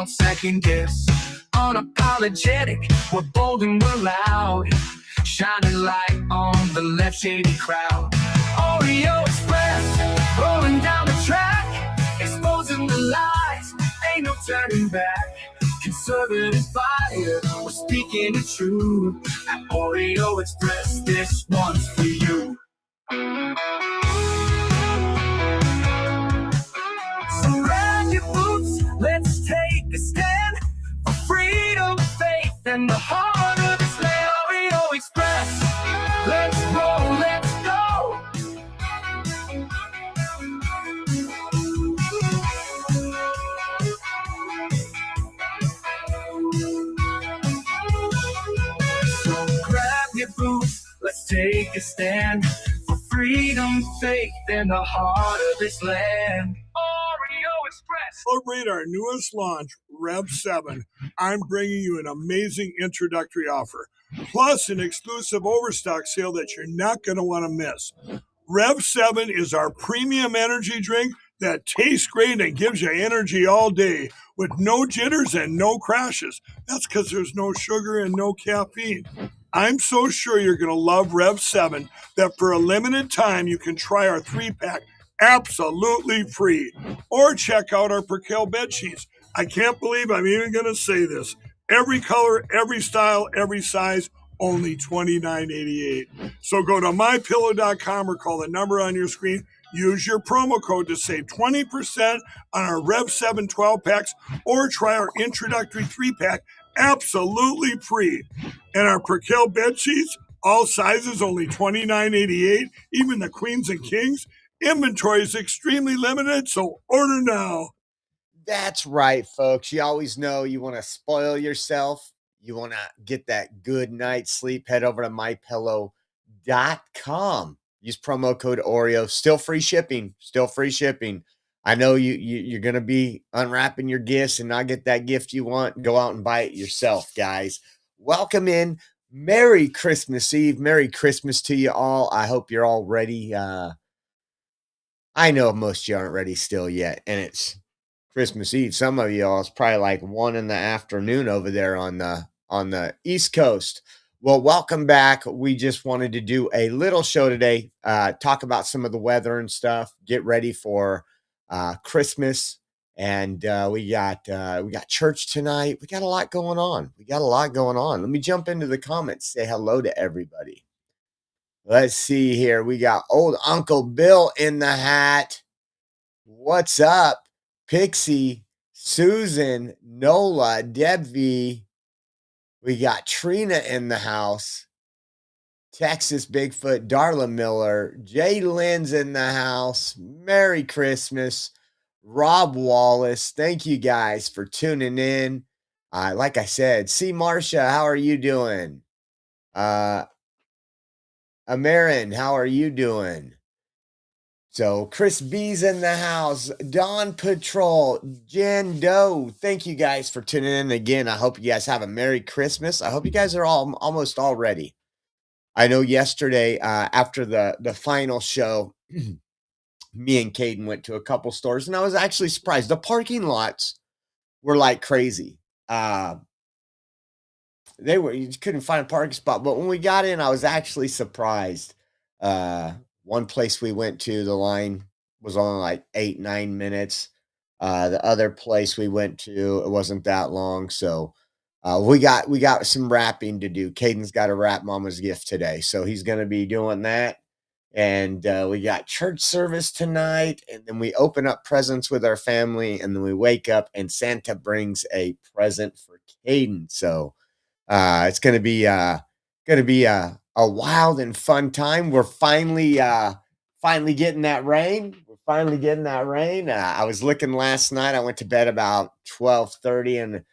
don't second guess. Unapologetic, we're bold and we're loud. Shining light on the left shady crowd. Oreo Express, rolling down the track, exposing the lies, ain't no turning back. Conservative fire, we're speaking the truth. At Oreo Express, this one's for you. So grab your boots, let's take a stand for freedom, faith, and the heart of this land. Oreo Express, let's roll, let's go. So grab your boots, let's take a stand for freedom, faith, and the heart of this land. Oreo Express. Celebrate our newest launch, Rev 7. I'm bringing you an amazing introductory offer, plus an exclusive overstock sale that you're not going to want to miss. Rev 7 is our premium energy drink that tastes great and gives you energy all day with no jitters and no crashes. That's because there's no sugar and no caffeine. I'm so sure you're going to love Rev 7 that for a limited time you can try our 3-pack absolutely free. Or check out our Percale bed sheets. I can't believe I'm even going to say this. Every color, every style, every size, only $29.88. So go to mypillow.com or call the number on your screen. Use your promo code to save 20% on our Rev 7 12-packs or try our introductory 3-pack absolutely free. And our Percale bed sheets, all sizes, only $29.88, even the queens and kings. Inventory is extremely limited, so order now. That's right, folks. You always know you want to spoil yourself. You want to get that good night's sleep. Head over to mypillow.com. Use promo code Oreo. Still free shipping. Still free shipping. I know you're going to be unwrapping your gifts and not get that gift you want. Go out and buy it yourself, guys. Welcome in. Merry Christmas Eve. Merry Christmas to you all. I hope you're all ready. I know most of you aren't ready still yet, and it's Christmas Eve. Some of you all, it's probably like 1 PM over there on the East Coast. Well, welcome back. We just wanted to do a little show today, talk about some of the weather and stuff, get ready for Christmas, and we got church tonight. We got a lot going on. Let me jump into the comments, say hello to everybody. Let's see here. We got old Uncle Bill in the hat. What's up? Pixie, Susan, Nola, Deb V. We got Trina in the house. Texas Bigfoot, Darla Miller. Jay Lynn's in the house. Merry Christmas. Rob Wallace. Thank you guys for tuning in. Like I said, see Marcia, how are you doing? Amarin, how are you doing? So Chris B's in the house. Dawn Patrol, Jen Doe. Thank you guys for tuning in again. I hope you guys have a Merry Christmas. I hope you guys are all almost all ready. I know yesterday after the final show, me and Caden went to a couple stores, and I was actually surprised. The parking lots were like crazy. You couldn't find a parking spot, but when we got in, I was actually surprised. One place we went to, the line was only like 8-9 minutes. The other place we went to, it wasn't that long. So we got some wrapping to do. Caden's got to wrap Mama's gift today, so he's going to be doing that. And we got church service tonight, and then we open up presents with our family, and then we wake up and Santa brings a present for Caden. So it's going to be a wild and fun time. We're finally getting that rain. I was looking last night. I went to bed about 12:30, and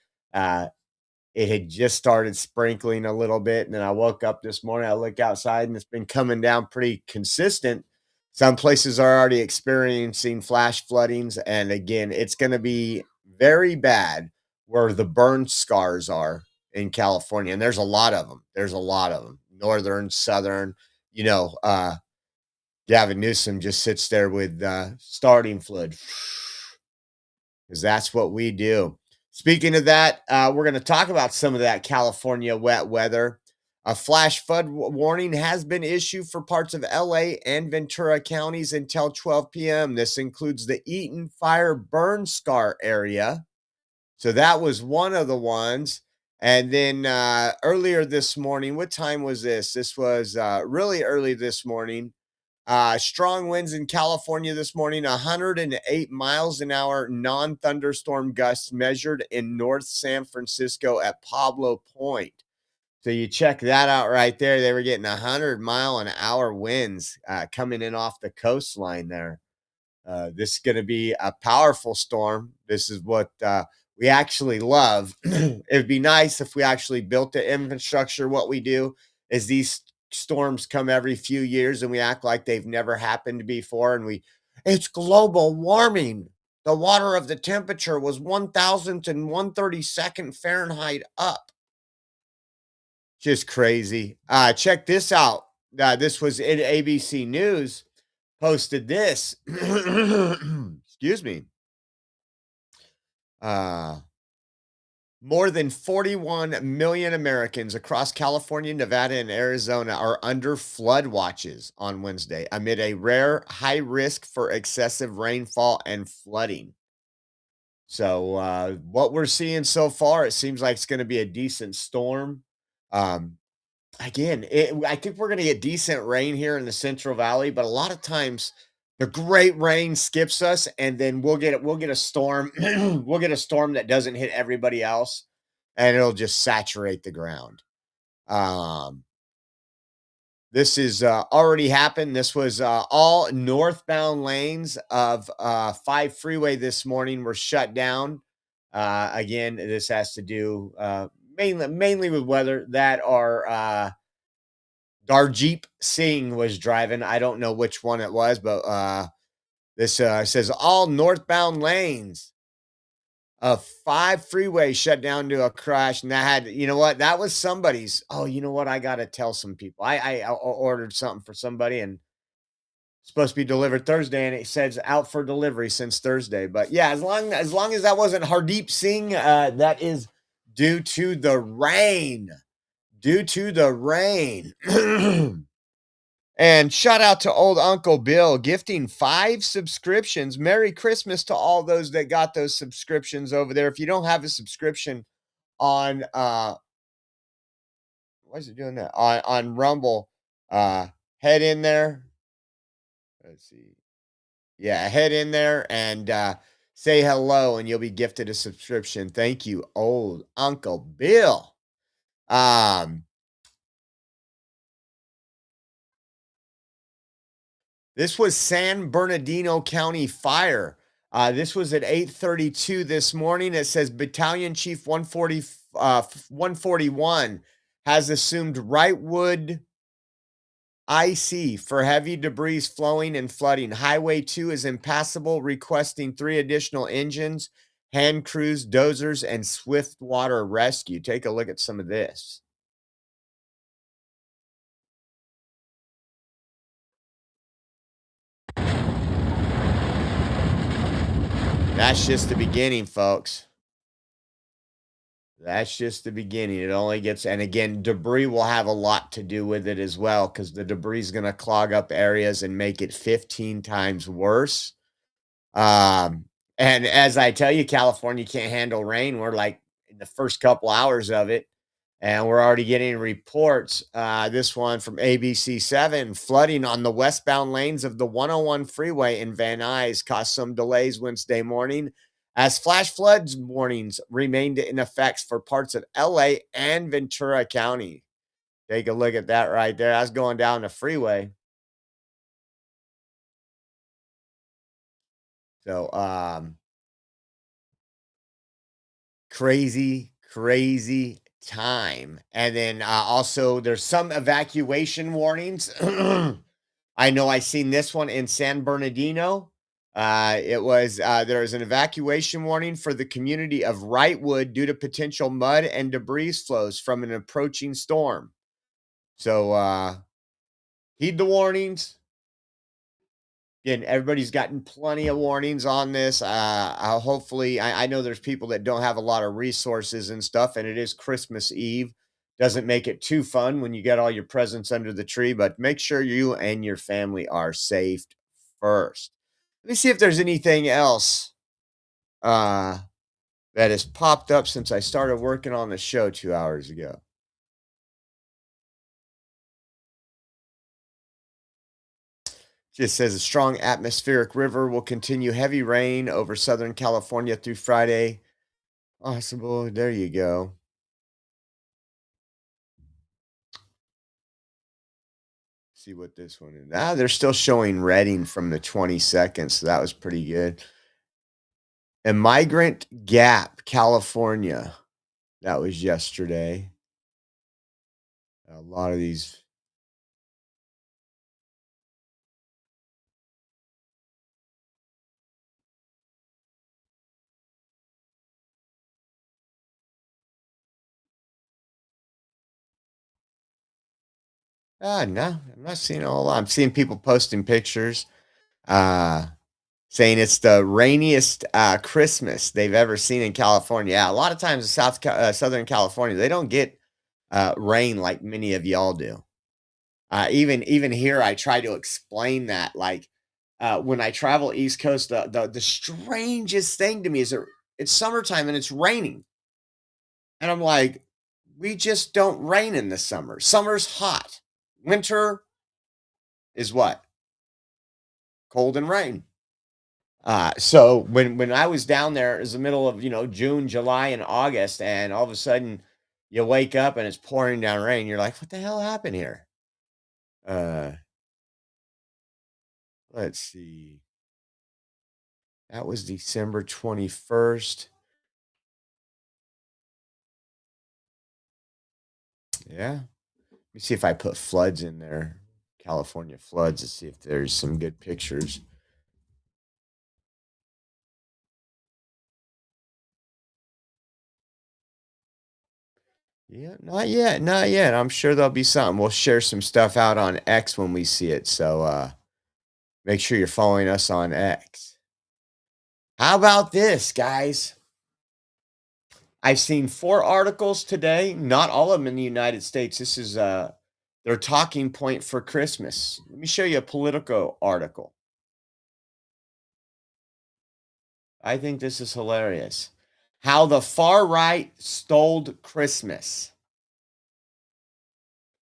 it had just started sprinkling a little bit. And then I woke up this morning. I look outside, and it's been coming down pretty consistent. Some places are already experiencing flash floodings, and again, it's going to be very bad where the burn scars are in California, and there's a lot of them. Northern, southern, Gavin Newsom just sits there with starting flood, because that's what we do. Speaking of that, we're going to talk about some of that California wet weather. A flash flood warning has been issued for parts of LA and Ventura counties until 12 p.m. This includes the Eaton Fire Burn Scar area. So that was one of the ones. And then earlier this morning, what time was this? This was really early this morning. Strong winds in California this morning, 108 miles an hour, non thunderstorm gusts measured in North San Francisco at Pablo Point. So you check that out right there. They were getting 100-mile-an-hour winds coming in off the coastline there. This is going to be a powerful storm. This is what we actually love. It would be nice if we actually built the infrastructure. What we do is these storms come every few years and we act like they've never happened before. And it's global warming. The water of the temperature was 1,000th and 132nd Fahrenheit up. Just crazy. Check this out. This was in ABC News. Posted this. Excuse me. More than 41 million Americans across California, Nevada, and Arizona are under flood watches on Wednesday amid a rare high risk for excessive rainfall and flooding. So, what we're seeing so far, it seems like it's going to be a decent storm. Again, I think we're going to get decent rain here in the Central Valley, but a lot of times the great rain skips us, and then we'll get a storm. We'll get a storm that doesn't hit everybody else, and it'll just saturate the ground. This is already happened. This was all northbound lanes of 5 freeway this morning were shut down. Again, this has to do mainly with weather that are Darjeep Singh was driving. I don't know which one it was, but this says all northbound lanes of 5 freeway shut down to a crash. And that had, you know what? That was somebody's. Oh, you know what? I got to tell some people. I ordered something for somebody and it's supposed to be delivered Thursday, and it says out for delivery since Thursday. But yeah, as long as that wasn't Hardeep Singh, that is due to the rain. Due to the rain. And shout out to old Uncle Bill gifting 5 subscriptions. Merry Christmas to all those that got those subscriptions over there. If you don't have a subscription on why is it doing that? On Rumble, head in there. Let's see. Yeah, head in there and say hello and you'll be gifted a subscription. Thank you, old Uncle Bill. This was San Bernardino County Fire. This was at 8:32 this morning. It says Battalion Chief 141 has assumed Wrightwood IC for heavy debris flowing and flooding. Highway 2 is impassable, requesting 3 additional engines, hand crews, dozers, and swift water rescue. Take a look at some of this. That's just the beginning, folks. That's just the beginning. It only gets, and again, debris will have a lot to do with it as well because the debris is going to clog up areas and make it 15 times worse. And as I tell you, California can't handle rain. We're like in the first couple hours of it, and we're already getting reports. This one from ABC7 flooding on the westbound lanes of the 101 freeway in Van Nuys caused some delays Wednesday morning as flash floods warnings remained in effect for parts of LA and Ventura County. Take a look at that right there. That's going down the freeway. So, crazy time. And then also there's some evacuation warnings. I know I seen this one in San Bernardino. It was there was an evacuation warning for the community of Wrightwood due to potential mud and debris flows from an approaching storm. So heed the warnings. Again, everybody's gotten plenty of warnings on this. Hopefully, I know there's people that don't have a lot of resources and stuff, and it is Christmas Eve. Doesn't make it too fun when you get all your presents under the tree, but make sure you and your family are safe first. Let me see if there's anything else uh, that has popped up since I started working on the show 2 hours ago. Just says a strong atmospheric river will continue heavy rain over Southern California through Friday. Possible. There you go. See what this one is. Ah, they're still showing Redding from the 22nd, so that was pretty good. And Migrant Gap, California. That was yesterday. A lot of these. No, I'm not seeing a whole lot. I'm seeing people posting pictures, saying it's the rainiest Christmas they've ever seen in California. Yeah, a lot of times in Southern California, they don't get rain like many of y'all do. Even here, I try to explain that. Like when I travel East Coast, the strangest thing to me is that it's summertime and it's raining, and I'm like, we just don't rain in the summer. Summer's hot. Winter is what? Cold and rain. So when I was down there, it was the middle of June, July, and August, and all of a sudden you wake up and it's pouring down rain. You're like, what the hell happened here? Uh, let's see. That was December 21st. Yeah. Let me see if I put floods in there. California floods to see if there's some good pictures. Yeah, not yet, not yet. I'm sure there'll be something. We'll share some stuff out on X when we see it. So make sure you're following us on X. How about this, guys? I've seen 4 articles today, not all of them in the United States. This is their talking point for Christmas. Let me show you a Politico article. I think this is hilarious. How the far right stole Christmas.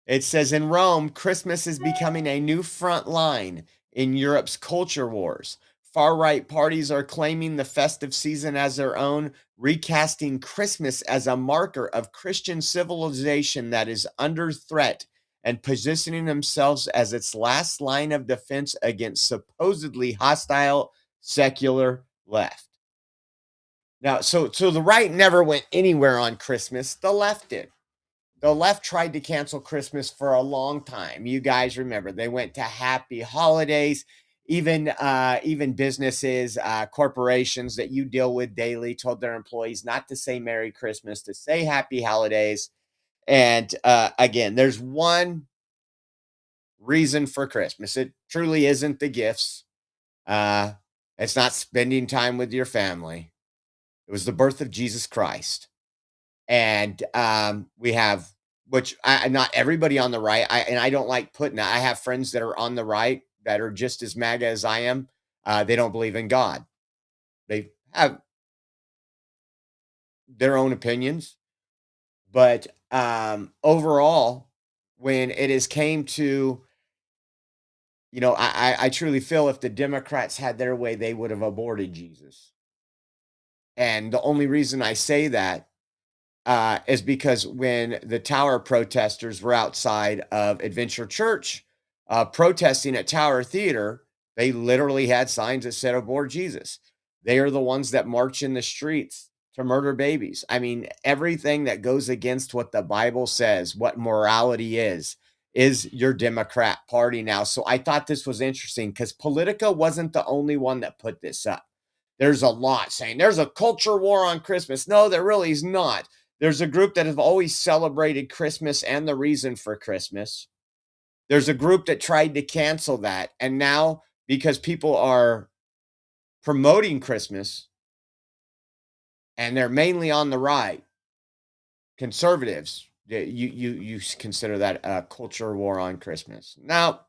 It says in Rome, Christmas is becoming a new front line in Europe's culture wars. Far right parties are claiming the festive season as their own, recasting Christmas as a marker of Christian civilization that is under threat and positioning themselves as its last line of defense against supposedly hostile secular left. Now, so the right never went anywhere on Christmas. The left did. The left tried to cancel Christmas for a long time. You guys remember they went to happy holidays. Even businesses, corporations that you deal with daily told their employees not to say Merry Christmas, to say Happy Holidays. And again, there's one reason for Christmas. It truly isn't the gifts. It's not spending time with your family. It was the birth of Jesus Christ. And we have, which not everybody on the right, and I don't like putting that. I have friends that are on the right that are just as MAGA as I am. They don't believe in God. They have their own opinions, but overall, when it is came to, I truly feel if the Democrats had their way, they would have aborted Jesus. And the only reason I say that is because when the Tower protesters were outside of Adventure Church protesting at Tower Theater, they literally had signs that said "Abort Jesus." They are the ones that march in the streets to murder babies. I mean, everything that goes against what the Bible says, what morality is your Democrat Party now. So I thought this was interesting because Politico wasn't the only one that put this up. There's a lot saying there's a culture war on Christmas. No, there really is not. There's a group that have always celebrated Christmas and the reason for Christmas. There's a group that tried to cancel that. And now because people are promoting Christmas and they're mainly on the right. Conservatives, you consider that a culture war on Christmas. Now,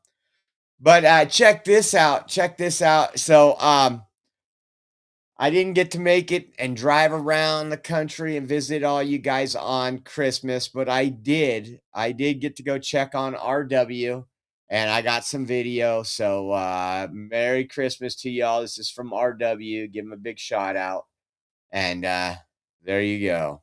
but check this out. Check this out. So I didn't get to make it and drive around the country and visit all you guys on Christmas, but I did. I did get to go check on RW and I got some video. So Merry Christmas to y'all. This is from RW. Give him a big shout out. And there you go.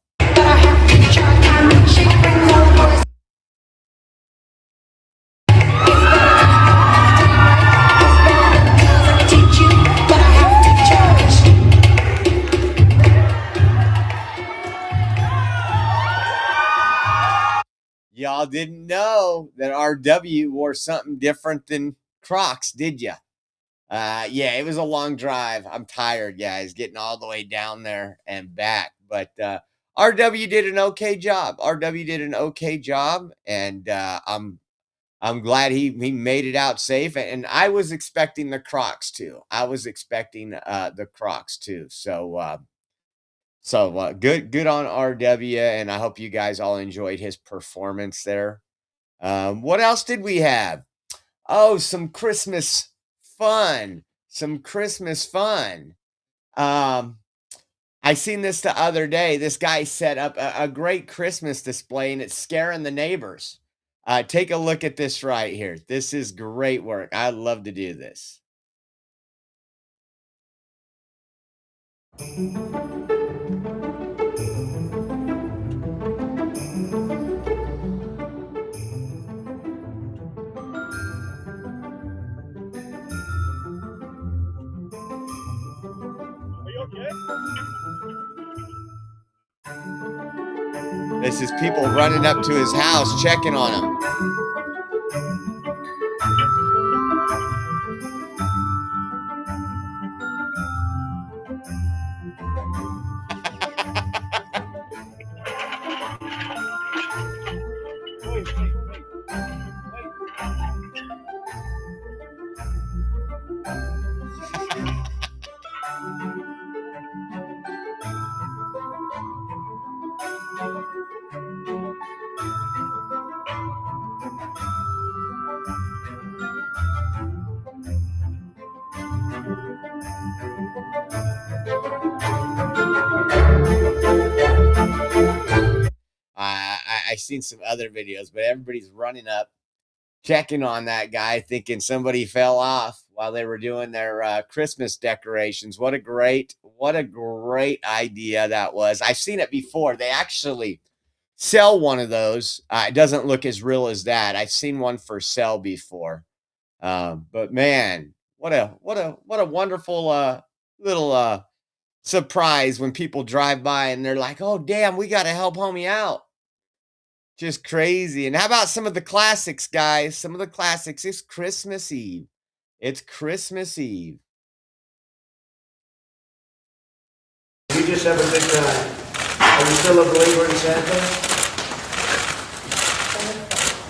Y'all didn't know that RW wore something different than Crocs, did ya? Yeah, it was a long drive. I'm tired, guys, getting all the way down there and back. But RW did an okay job. RW did an okay job, and I'm glad he made it out safe. And I was expecting the Crocs too. I was expecting the Crocs too. So good on RW, and I hope you guys all enjoyed his performance there. What else did we have? Oh, some Christmas fun. Some Christmas fun. I seen this the other day. This guy set up a great Christmas display, and it's scaring the neighbors. Take a look at this right here. This is great work. I love to do this. This is people running up to his house, checking on him. I seen some other videos, but everybody's running up, checking on that guy, thinking somebody fell off while they were doing their Christmas decorations. What a great idea that was. I've seen it before. They actually sell one of those. It doesn't look as real as that. I've seen one for sale before. But man, what a wonderful little surprise when people drive by and they're like, "Oh, damn, we got to help homie out." Just crazy. And how about some of the classics, guys? Some of the classics. It's Christmas Eve. It's Christmas Eve. You just have a good time. Are you still a believer in Santa?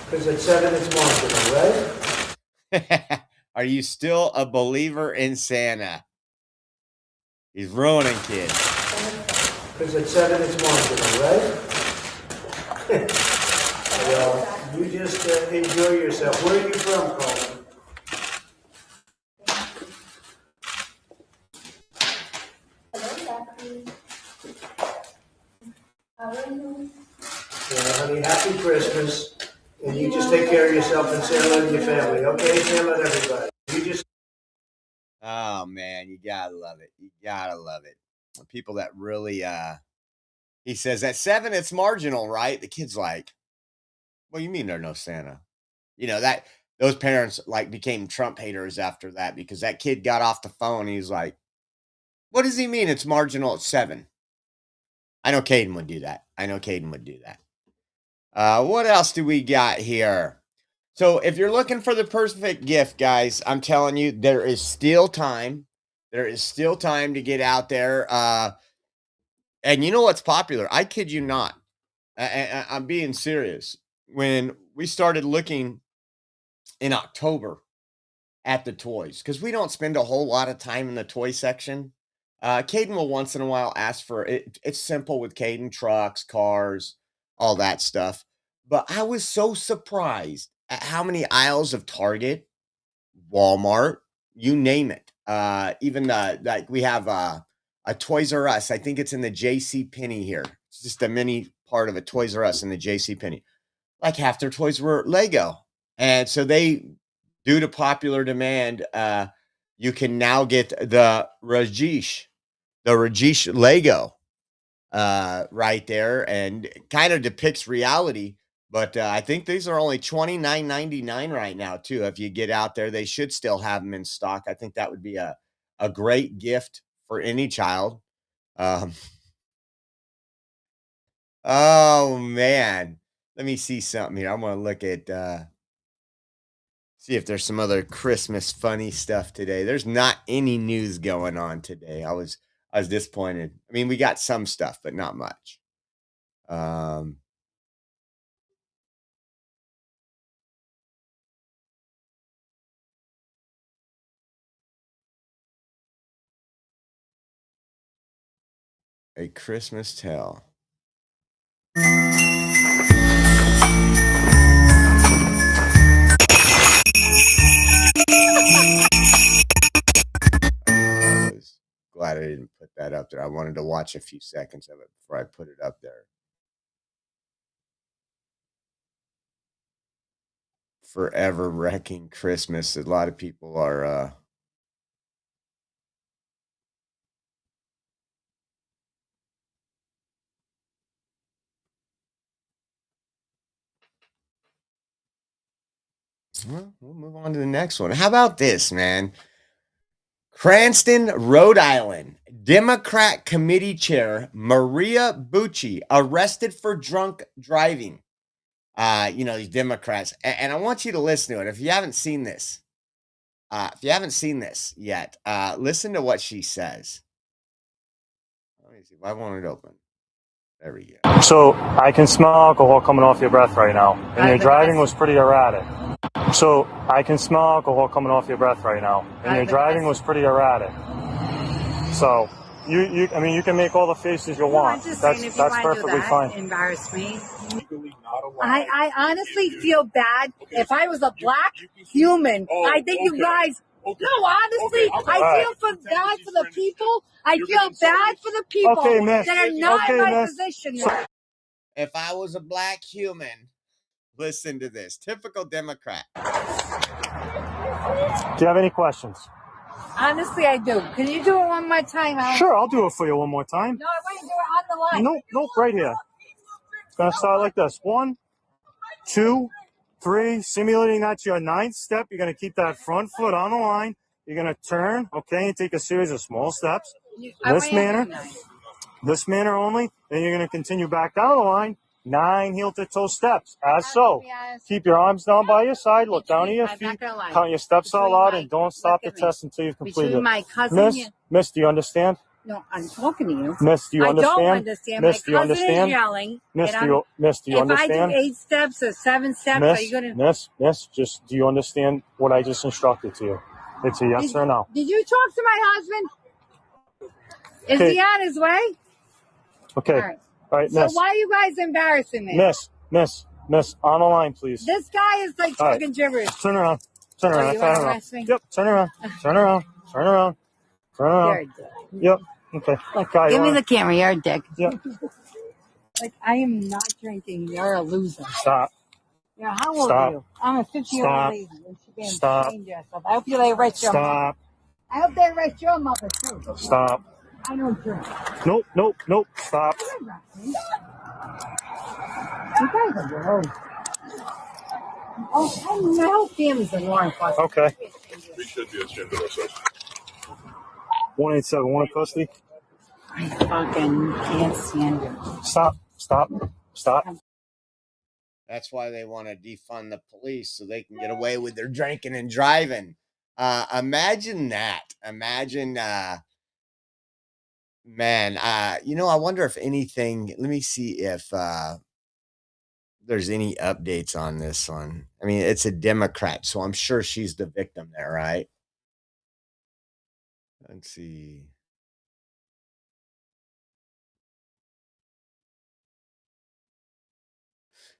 Because at 7 it's marginal, right? Are you still a believer in Santa? He's ruining kids. Because at 7 it's marginal, right? Well, you just enjoy yourself. Where are you from, Colton? Honey, happy Christmas. And you just take care of yourself and say hello to your family, okay? Say hello to everybody. You just. Oh man, you gotta love it. You gotta love it. People that really he says at 7 it's marginal, right? The kid's like, "What do you mean there's no Santa?" You know, that those parents like became Trump haters after that because that kid got off the phone. He's like, "What does he mean it's marginal at 7?" I know Caden would do that. What else do we got here? So if you're looking for the perfect gift, guys, I'm telling you, there is still time. There is still time to get out there. And you know what's popular? I kid you not. I'm being serious. When we started looking in October, at the toys because we don't spend a whole lot of time in the toy section. Caden will once in a while ask for it. It's simple with Caden: trucks, cars, all that stuff. But I was so surprised at how many aisles of Target, Walmart, you name it. Even like we have a Toys R Us. I think it's in the JC Penney here. It's just a mini part of a Toys R Us in the JC Penney. Like half their toys were Lego. And so they, due to popular demand, you can now get the Rajesh Lego right there, and it kind of depicts reality. But I think these are only $29.99 right now, too. If you get out there, they should still have them in stock. I think that would be a great gift for any child. Oh, man. Let me see something here. I'm going to look at, see if there's some other Christmas funny stuff today. There's not any news going on today. I was disappointed. I mean, we got some stuff, but not much. A Christmas Tale. I was glad I didn't put that up there. I wanted to watch a few seconds of it before I put it up there. Forever wrecking Christmas. A lot of people are well, we'll move on to the next one. How about this, man? Cranston, Rhode Island, Democrat Committee Chair Maria Bucci arrested for drunk driving. These Democrats, and I want you to listen to it. If you haven't seen this yet, listen to what she says. Let me see if I want it open. There we go. So I can smell alcohol coming off your breath right now, and your driving was pretty erratic. So I can smell alcohol coming off your breath right now, and your driving was pretty erratic. So you can make all the faces you want. That's perfectly fine. Embarrass me. I honestly feel bad. If I was a black human, I think you guys. No, honestly, I feel bad for the people. I feel bad for the people that are not in my position. If I was a black human, listen to this. Typical Democrat. Do you have any questions? Honestly, I do. Can you do it one more time? Sure, I'll do it for you one more time. No, I want to do it on the line. Nope, right here. It's going to start like this. 1, 2, 3, simulating that's your 9th step. You're going to keep that front foot on the line. You're going to turn, okay, and take a series of small steps. This manner only. Then you're going to continue back down the line. 9 heel-to-toe steps, as so. Keep your arms down by your side. Look down at your feet. Count your steps out loud, and don't stop the test until you've completed it. Miss, do you understand? No, I'm talking to you. Miss, do you understand? I don't understand. Miss, do you My cousin understand? is yelling. Miss, do you understand? If I do 8 steps or 7 steps, are you going to... Miss, just do you understand what I just instructed to you? It's a yes or no. Did you talk to my husband? Is he on his way? Okay. All right, so Miss. why are you guys embarrassing me? Miss, on the line, please. This guy is like talking gibberish. Turn around. You want to arrest me? Yep, turn around. You're a dick. Yep, okay. Look, give me the camera. You're a dick. Yep. Like, I am not drinking. You're a loser. Stop. Yeah, how old are you? I'm a 50-year-old lady. You should be ashamed of yourself. I hope they arrest your mother. I hope they arrest your mother, too. Stop. I don't drink. Nope. Stop. You guys are gross. Oh, I know families are more important. Okay. We should be ashamed of ourselves. 187, one in custody. I fucking can't stand it. Stop. That's why they want to defund the police so they can get away with their drinking and driving. Imagine that. Imagine, man, I wonder if anything, let me see if there's any updates on this one. I mean, it's a Democrat, so I'm sure she's the victim there, right? Let's see.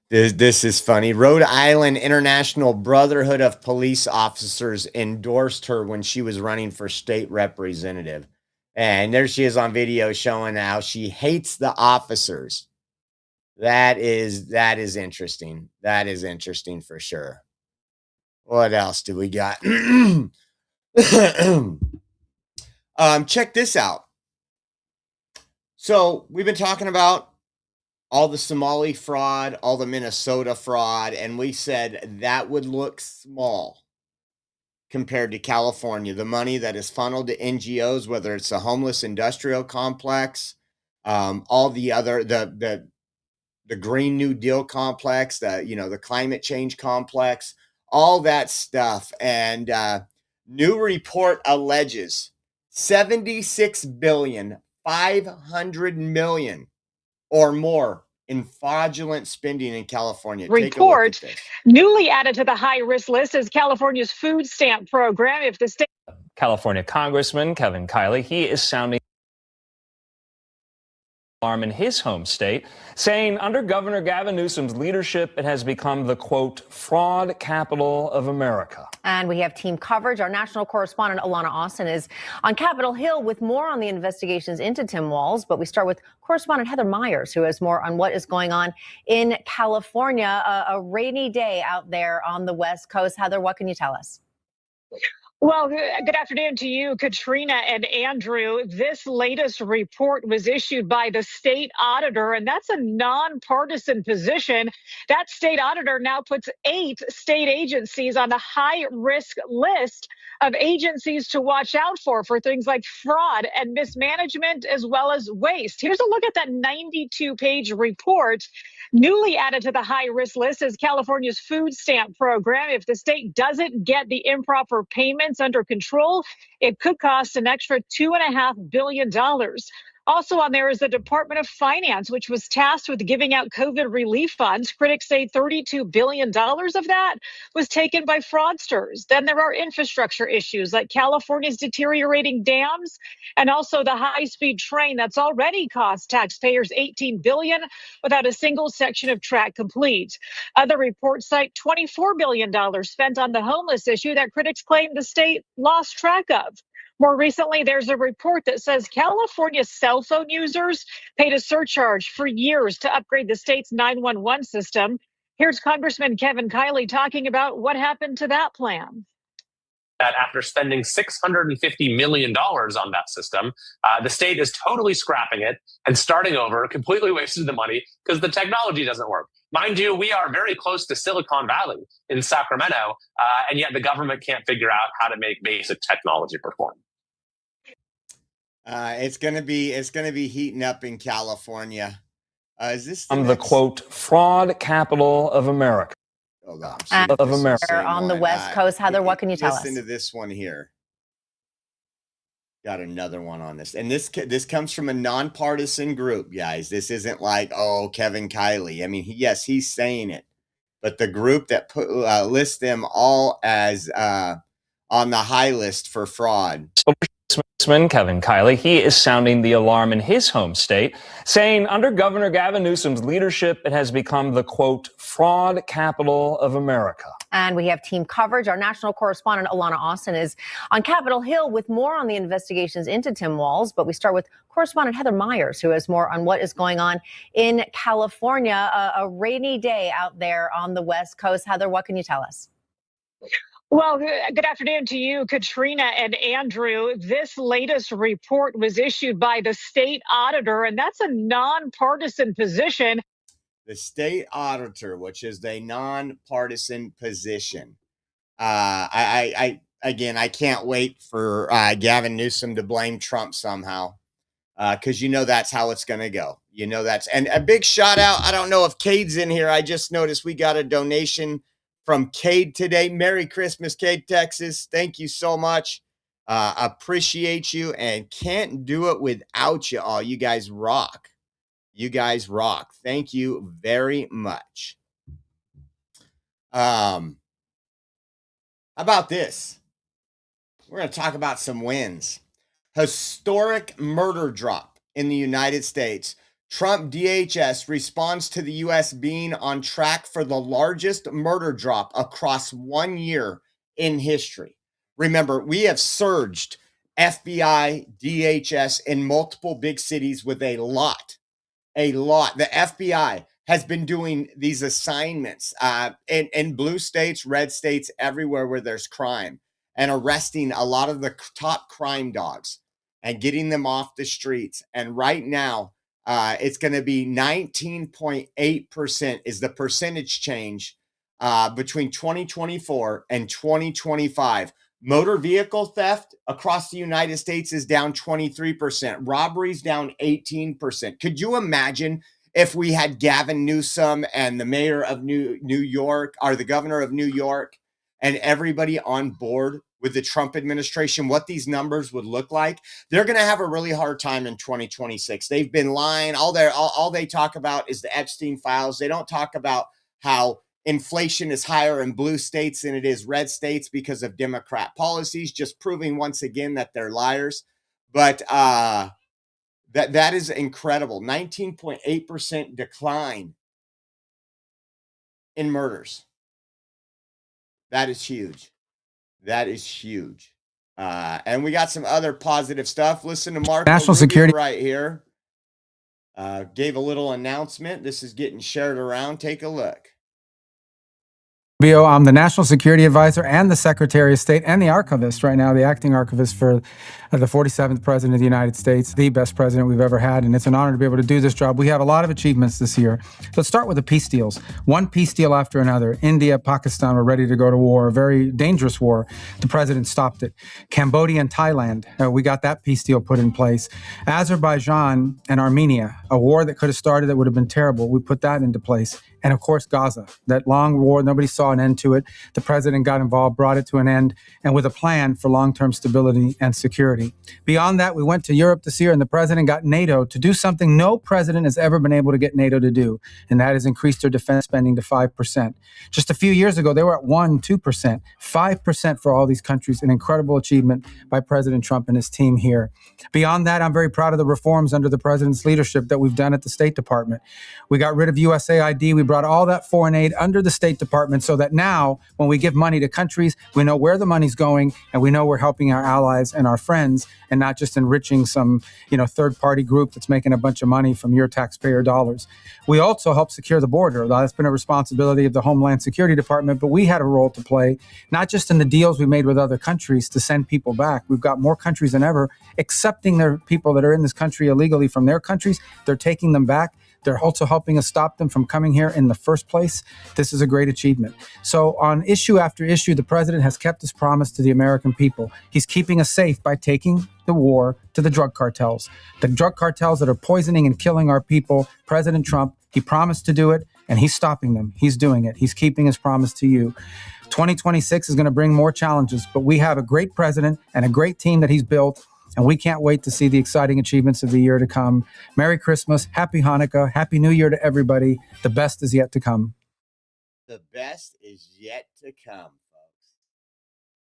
This is funny. Rhode Island International Brotherhood of Police Officers endorsed her when she was running for state representative. And there she is on video showing how she hates the officers. That is interesting. That is interesting for sure. What else do we got? Check this out. So we've been talking about all the Somali fraud, all the Minnesota fraud, and we said that would look small compared to California. The money that is funneled to NGOs, whether it's a homeless industrial complex, all the other the Green New Deal complex, the climate change complex, all that stuff. And new report alleges 76,500,000,000 or more in fraudulent spending in California. Report newly added to the high-risk list is California's food stamp program. If the state California Congressman Kevin Kiley, he is sounding alarm in his home state, saying under Governor Gavin Newsom's leadership, it has become the, quote, fraud capital of America. And we have team coverage. Our national correspondent, Alana Austin, is on Capitol Hill with more on the investigations into Tim Walz. But we start with correspondent Heather Myers, who has more on what is going on in California. A rainy day out there on the West Coast. Heather, what can you tell us? Well, good afternoon to you, Katrina and Andrew. This latest report was issued by the state auditor, and that's a nonpartisan position. That state auditor now puts 8 state agencies on the high-risk list of agencies to watch out for things like fraud and mismanagement as well as waste. Here's a look at that 92-page report. Newly added to the high-risk list is California's food stamp program. If the state doesn't get the improper payments under control, it could cost an extra $2.5 billion. Also on there is the Department of Finance, which was tasked with giving out COVID relief funds. Critics say $32 billion of that was taken by fraudsters. Then there are infrastructure issues like California's deteriorating dams and also the high-speed train that's already cost taxpayers $18 billion without a single section of track complete. Other reports cite $24 billion spent on the homeless issue that critics claim the state lost track of. More recently, there's a report that says California cell phone users paid a surcharge for years to upgrade the state's 911 system. Here's Congressman Kevin Kiley talking about what happened to that plan. That after spending $650 million on that system, the state is totally scrapping it and starting over, completely wasted the money because the technology doesn't work. Mind you, we are very close to Silicon Valley in Sacramento, and yet the government can't figure out how to make basic technology perform. It's gonna be heating up in California. Is this the quote fraud capital of America? Hold on. Of America on the West Coast. Heather, what can you tell us? Listen to this one here. Got another one on this, and this comes from a nonpartisan group, guys. This isn't like Kevin Kiley. I mean, yes, he's saying it, but the group that lists them all as on the high list for fraud. Kevin Kiley, he is sounding the alarm in his home state, saying under Governor Gavin Newsom's leadership, it has become the, quote, fraud capital of America. And we have team coverage. Our national correspondent, Alana Austin, is on Capitol Hill with more on the investigations into Tim Walz. But we start with correspondent Heather Myers, who has more on what is going on in California. A rainy day out there on the West Coast. Heather, what can you tell us? Well, good afternoon to you, Katrina and Andrew. This latest report was issued by the state auditor, and that's a nonpartisan position. The state auditor, which is a nonpartisan position. I can't wait for Gavin Newsom to blame Trump somehow, because that's how it's going to go. And a big shout out. I don't know if Cade's in here. I just noticed we got a donation from Cade today. Merry Christmas, Cade, Texas. Thank you so much. Appreciate you and can't do it without you all. You guys rock. You guys rock. Thank you very much. How about this? We're going to talk about some wins. Historic murder drop in the United States. Trump DHS responds to the U.S. being on track for the largest murder drop across 1 year in history. Remember, we have surged FBI, DHS in multiple big cities with a lot. The FBI has been doing these assignments in blue states, red states, everywhere where there's crime, and arresting a lot of the top crime dogs and getting them off the streets. And right now, it's going to be 19.8% is the percentage change between 2024 and 2025. Motor vehicle theft across the United States is down 23%. Robberies down 18%. Could you imagine if we had Gavin Newsom and the mayor of New York, or the governor of New York, and everybody on board with the Trump administration, what these numbers would look like? They're going to have a really hard time in 2026. They've been lying. All they talk about is the Epstein files. They don't talk about how inflation is higher in blue states than it is red states because of Democrat policies, just proving once again that they're liars. But that is incredible. 19.8% decline in murders. That is huge. That is huge. And we got some other positive stuff. Listen to Marco National Rubio Security right here. Gave a little announcement. This is getting shared around. Take a look. I'm the National Security Advisor and the Secretary of State and the archivist right now, the acting archivist for the 47th President of the United States, the best president we've ever had. And it's an honor to be able to do this job. We have a lot of achievements this year. Let's start with the peace deals. One peace deal after another. India, Pakistan were ready to go to war, a very dangerous war. The president stopped it. Cambodia and Thailand, we got that peace deal put in place. Azerbaijan and Armenia, a war that could have started that would have been terrible. We put that into place. And of course, Gaza, that long war, nobody saw an end to it. The president got involved, brought it to an end, and with a plan for long-term stability and security. Beyond that, we went to Europe this year, and the president got NATO to do something no president has ever been able to get NATO to do, and that is increase their defense spending to 5%. Just a few years ago, they were at 1%, 2%, 5% for all these countries, an incredible achievement by President Trump and his team here. Beyond that, I'm very proud of the reforms under the president's leadership that we've done at the State Department. We got rid of USAID. We brought all that foreign aid under the State Department so that now when we give money to countries, we know where the money's going and we know we're helping our allies and our friends and not just enriching some, third-party group that's making a bunch of money from your taxpayer dollars. We also help secure the border. That's been a responsibility of the Homeland Security Department, but we had a role to play, not just in the deals we made with other countries to send people back. We've got more countries than ever accepting their people that are in this country illegally from their countries. They're taking them back. They're also helping us stop them from coming here in the first place. This is a great achievement. So on issue after issue, the president has kept his promise to the American people. He's keeping us safe by taking the war to the drug cartels. The drug cartels that are poisoning and killing our people, President Trump, he promised to do it, and he's stopping them. He's doing it. He's keeping his promise to you. 2026 is going to bring more challenges, but we have a great president and a great team that he's built. And we can't wait to see the exciting achievements of the year to come. Merry Christmas, Happy Hanukkah, Happy New Year to everybody. The best is yet to come. The best is yet to come, folks.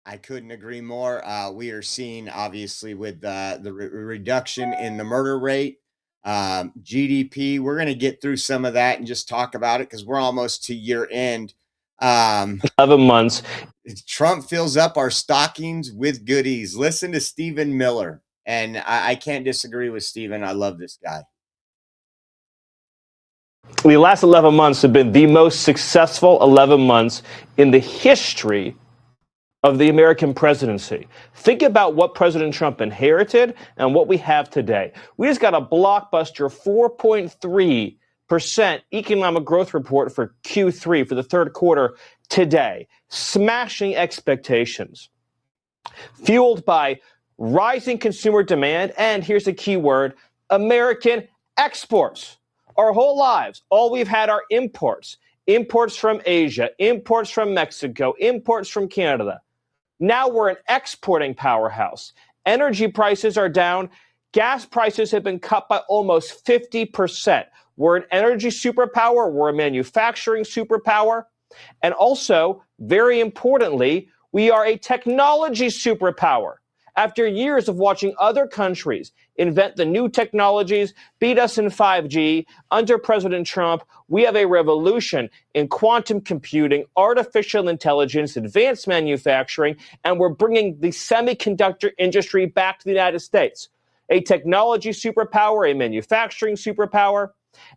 I couldn't agree more. We are seeing, obviously, with the reduction in the murder rate, GDP. We're going to get through some of that and just talk about it because we're almost to year end. 11 months. Trump fills up our stockings with goodies. Listen to Stephen Miller. And I can't disagree with Stephen. I love this guy. The last 11 months have been the most successful 11 months in the history of the American presidency. Think about what President Trump inherited and what we have today. We just got a blockbuster 4.3% economic growth report for Q3, for the third quarter today, smashing expectations, fueled by rising consumer demand, and here's the key word, American exports. Our whole lives, all we've had are imports from Asia, imports from Mexico, imports from Canada. Now we're an exporting powerhouse. Energy prices are down. Gas prices have been cut by almost 50%. We're an energy superpower. We're a manufacturing superpower. And also, very importantly, we are a technology superpower. After years of watching other countries invent the new technologies, beat us in 5G, under President Trump, we have a revolution in quantum computing, artificial intelligence, advanced manufacturing, and we're bringing the semiconductor industry back to the United States. A technology superpower, a manufacturing superpower,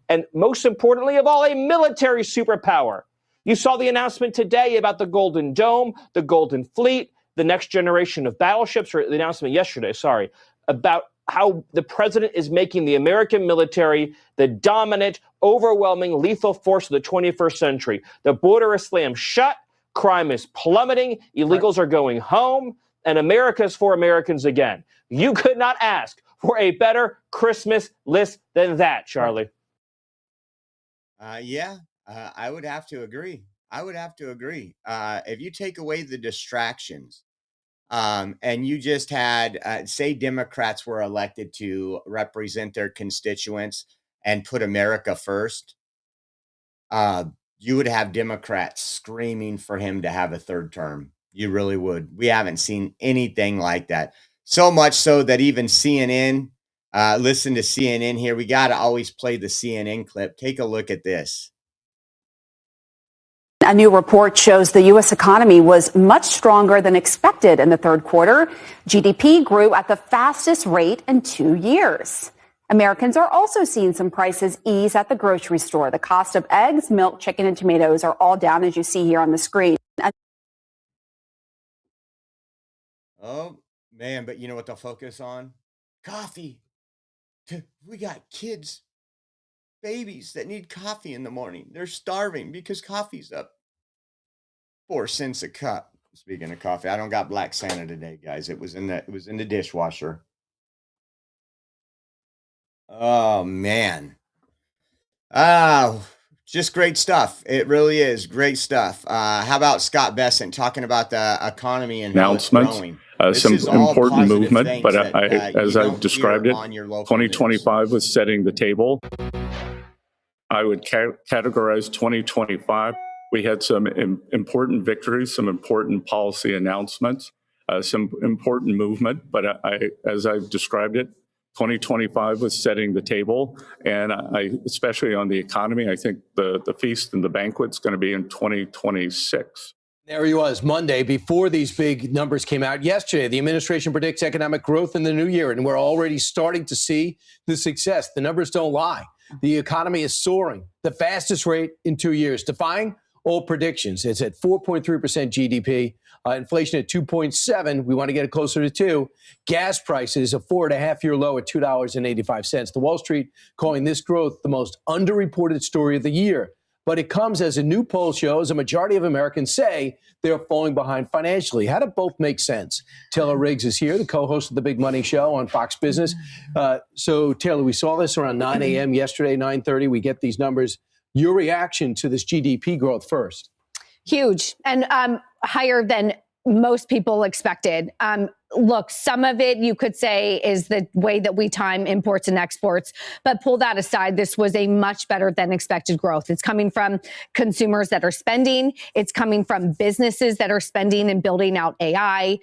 and most importantly of all, a military superpower. You saw the announcement today about the Golden Dome, the Golden Fleet, the next generation of battleships, or the announcement yesterday, about how the president is making the American military the dominant, overwhelming, lethal force of the 21st century. The border is slammed shut, crime is plummeting, illegals are going home, and America is for Americans again. You could not ask for a better Christmas list than that, Charlie. I would have to agree. If you take away the distractions, and you just had, say, Democrats were elected to represent their constituents and put America first, you would have Democrats screaming for him to have a third term. You really would. We haven't seen anything like that. So much so that even CNN, listen to CNN here. We got to always play the CNN clip. Take a look at this. A new report shows the U.S. economy was much stronger than expected in the third quarter. GDP grew at the fastest rate in 2 years. Americans are also seeing some prices ease at the grocery store. The cost of eggs, milk, chicken, and tomatoes are all down, as you see here on the screen. Oh, man, but you know what they'll focus on? Coffee. We got kids, babies that need coffee in the morning. They're starving because coffee's up 4 cents a cup. Speaking of coffee, I don't got Black Santa today, guys. It was in the dishwasher. Oh man. Just great stuff. It really is great stuff. How about Scott Bessent talking about the economy and announcements? How it's growing? Some important movement, things but that, as you I've don't described hear it, on your local 2025 news. was setting the table. I would categorize 2025. We had some important victories, some important policy announcements, some important movement, but as I've described it, 2025 was setting the table, and especially on the economy, I think the feast and the banquet's going to be in 2026. There he was Monday before these big numbers came out. Yesterday, the administration predicts economic growth in the new year, and we're already starting to see the success. The numbers don't lie. The economy is soaring, the fastest rate in 2 years, defying all predictions. It's at 4.3% GDP, inflation at 2.7. We want to get it closer to 2. Gas prices a 4.5-year low at $2.85. The Wall Street calling this growth the most underreported story of the year. But it comes as a new poll shows a majority of Americans say they're falling behind financially. How do both make sense? Taylor Riggs is here, the co-host of the Big Money Show on Fox Business. So, Taylor, we saw this around 9 a.m. yesterday, 9:30. We get these numbers. Your reaction to this GDP growth first? Huge and higher than most people expected. Look, some of it you could say is the way that we time imports and exports, but pull that aside, this was a much better than expected growth. It's coming from consumers that are spending. It's coming from businesses that are spending and building out AI.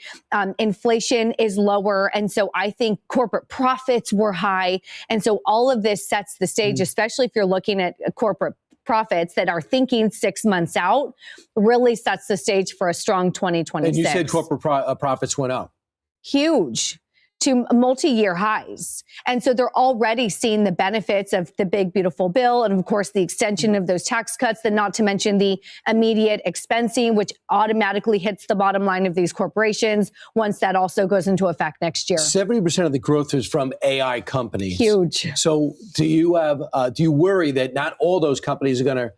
Inflation is lower. And so I think corporate profits were high. And so all of this sets the stage, especially if you're looking at corporate profits that are thinking 6 months out, really sets the stage for a strong 2026. And you said corporate profits went up. Huge, to multi-year highs. And so they're already seeing the benefits of the big, beautiful bill. And of course, the extension of those tax cuts, then not to mention the immediate expensing, which automatically hits the bottom line of these corporations once that also goes into effect next year. 70% of the growth is from AI companies. Huge. So do you worry that not all those companies are going to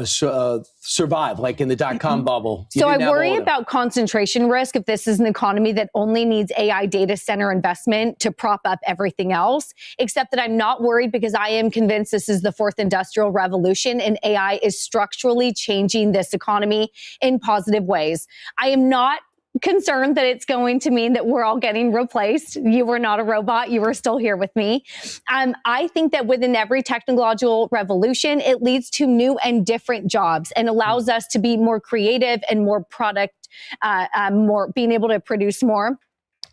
survive, like in the dot-com bubble? So I worry about concentration risk if this is an economy that only needs AI data center investment to prop up everything else, except that I'm not worried because I am convinced this is the fourth industrial revolution and AI is structurally changing this economy in positive ways. I am not concerned that it's going to mean that we're all getting replaced. You were not a robot. You were still here with me. I think that within every technological revolution, it leads to new and different jobs and allows us to be more creative and more more being able to produce more.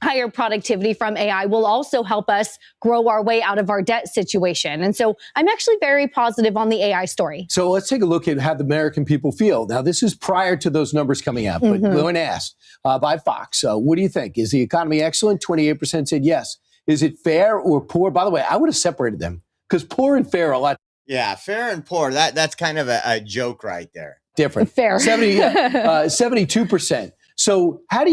Higher productivity from AI will also help us grow our way out of our debt situation. And so I'm actually very positive on the AI story. So let's take a look at how the American people feel. Now, this is prior to those numbers coming out, but when asked by Fox, what do you think? Is the economy excellent? 28% said yes. Is it fair or poor? By the way, I would have separated them because poor and fair are a lot. Yeah, fair and poor. That's kind of a joke right there. Different. Fair. 72%. So how do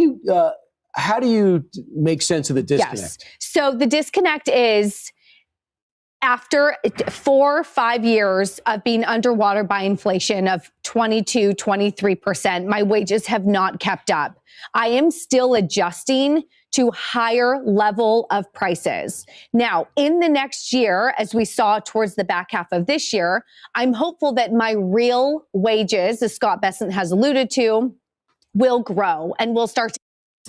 you make sense of the disconnect? Yes. So the disconnect is after 4 or 5 years of being underwater by inflation of 22, 23%, my wages have not kept up. I am still adjusting to higher level of prices. Now, in the next year, as we saw towards the back half of this year, I'm hopeful that my real wages, as Scott Bessent has alluded to, will grow and will start to.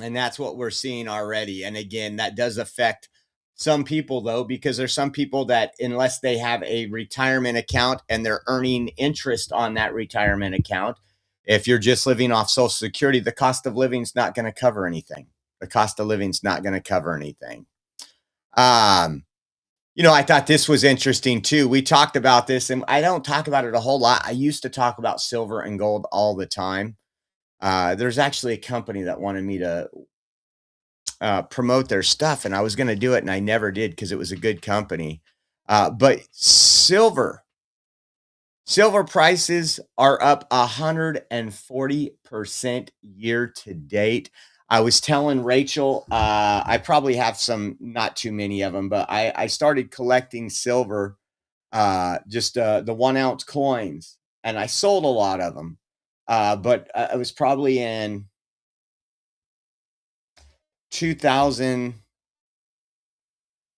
And that's what we're seeing already. And again, that does affect some people, though, because there's some people that unless they have a retirement account and they're earning interest on that retirement account, if you're just living off Social Security, the cost of living is not going to cover anything. The cost of living is not going to cover anything. I thought this was interesting, too. We talked about this, and I don't talk about it a whole lot. I used to talk about silver and gold all the time. There's actually a company that wanted me to promote their stuff, and I was going to do it, and I never did because it was a good company. But silver prices are up 140% year to date. I was telling Rachel, I probably have some, not too many of them, but I started collecting silver, just the 1 ounce coins, and I sold a lot of them. But I was probably in 2000,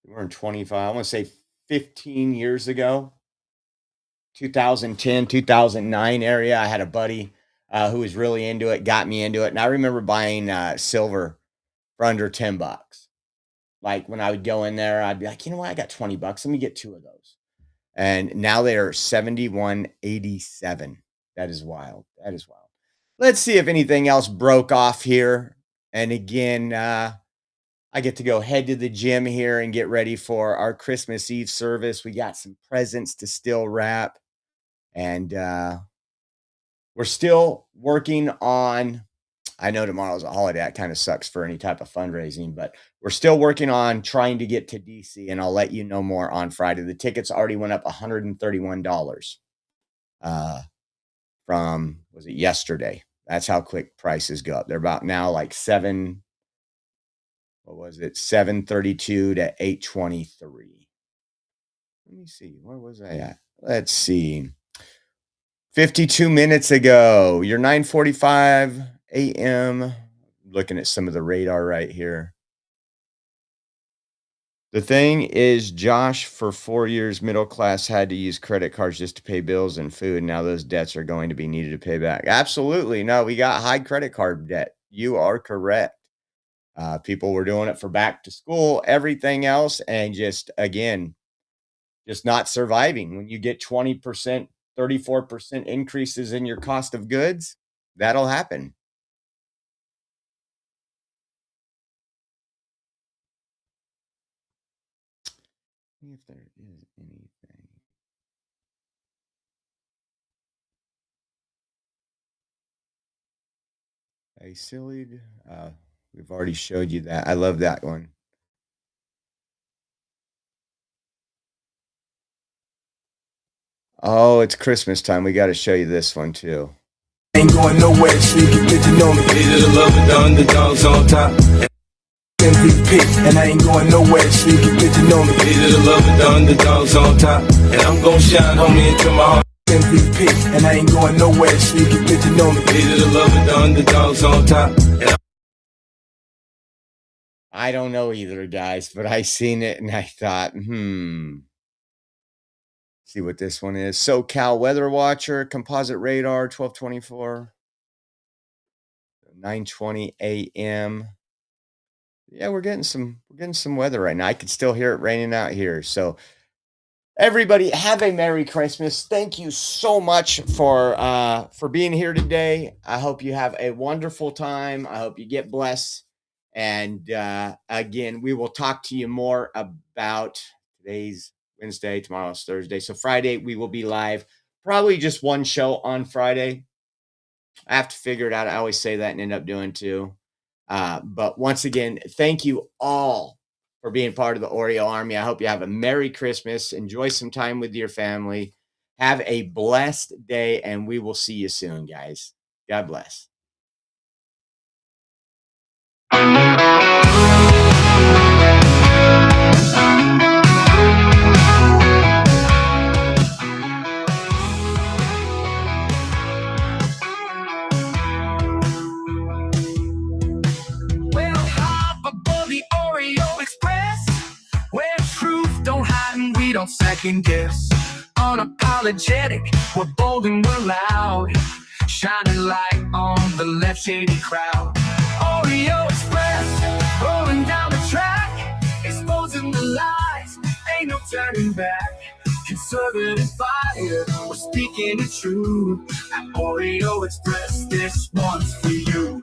we're in 25, I want to say 15 years ago, 2010, 2009 area. I had a buddy who was really into it, got me into it. And I remember buying silver for under $10. Like when I would go in there, I'd be like, you know what? I got $20. Let me get 2 of those. And now they are $71.87. That is wild. That is wild. Let's see if anything else broke off here. And again, I get to go head to the gym here and get ready for our Christmas Eve service. We got some presents to still wrap. And we're still working on, I know tomorrow's a holiday. That kind of sucks for any type of fundraising, but we're still working on trying to get to DC, and I'll let you know more on Friday. The tickets already went up $131 from, was it yesterday? That's how quick prices go up. They're about now like 732 to 823. Let me see. Where was I at? Let's see. 52 minutes ago, you're 9:45 a.m. Looking at some of the radar right here. The thing is, Josh, for 4 years, middle class had to use credit cards just to pay bills and food. Now those debts are going to be needed to pay back. Absolutely. No, we got high credit card debt. You are correct. People were doing it for back to school, everything else, and just not surviving. When you get 20%, 34% increases in your cost of goods, that'll happen. See if there is anything. Hey, silly. We've already showed you that. I love that one. Oh, it's Christmas time. We got to show you this one too. Ain't going nowhere, so you can get to know me. Leader the love of the underdogs on top. MVP, and I ain't going nowhere, so you can get to know me. Leader the love of the underdogs on top. And I'm gonna shine, homie, into my heart. MVP, and I ain't going nowhere, so you can get to know me. Leader the love of the underdogs on top. I don't know either, guys, but I seen it and I thought, see what this one is. SoCal Weather Watcher, Composite Radar, 1224. 9:20 a.m. Yeah, we're getting some weather right now. I can still hear it raining out here. So everybody, have a Merry Christmas. Thank you so much for being here today. I hope you have a wonderful time. I hope you get blessed. And again, we will talk to you more about today's Wednesday, tomorrow's Thursday. So Friday, we will be live. Probably just one show on Friday. I have to figure it out. I always say that and end up doing two. But once again, thank you all for being part of the Oreo Army. I hope you have a Merry Christmas. Enjoy some time with your family. Have a blessed day, and we will see you soon, guys. God bless. Well, hop aboard the Oreo Express, where truth don't hide and we don't second guess. Unapologetic, we're bold and we're loud, shining light on the left shady crowd. Oreo Express, rolling down the track, exposing the lies, ain't no turning back. Conservative fire, we're speaking the truth. At Oreo Express, this one's for you.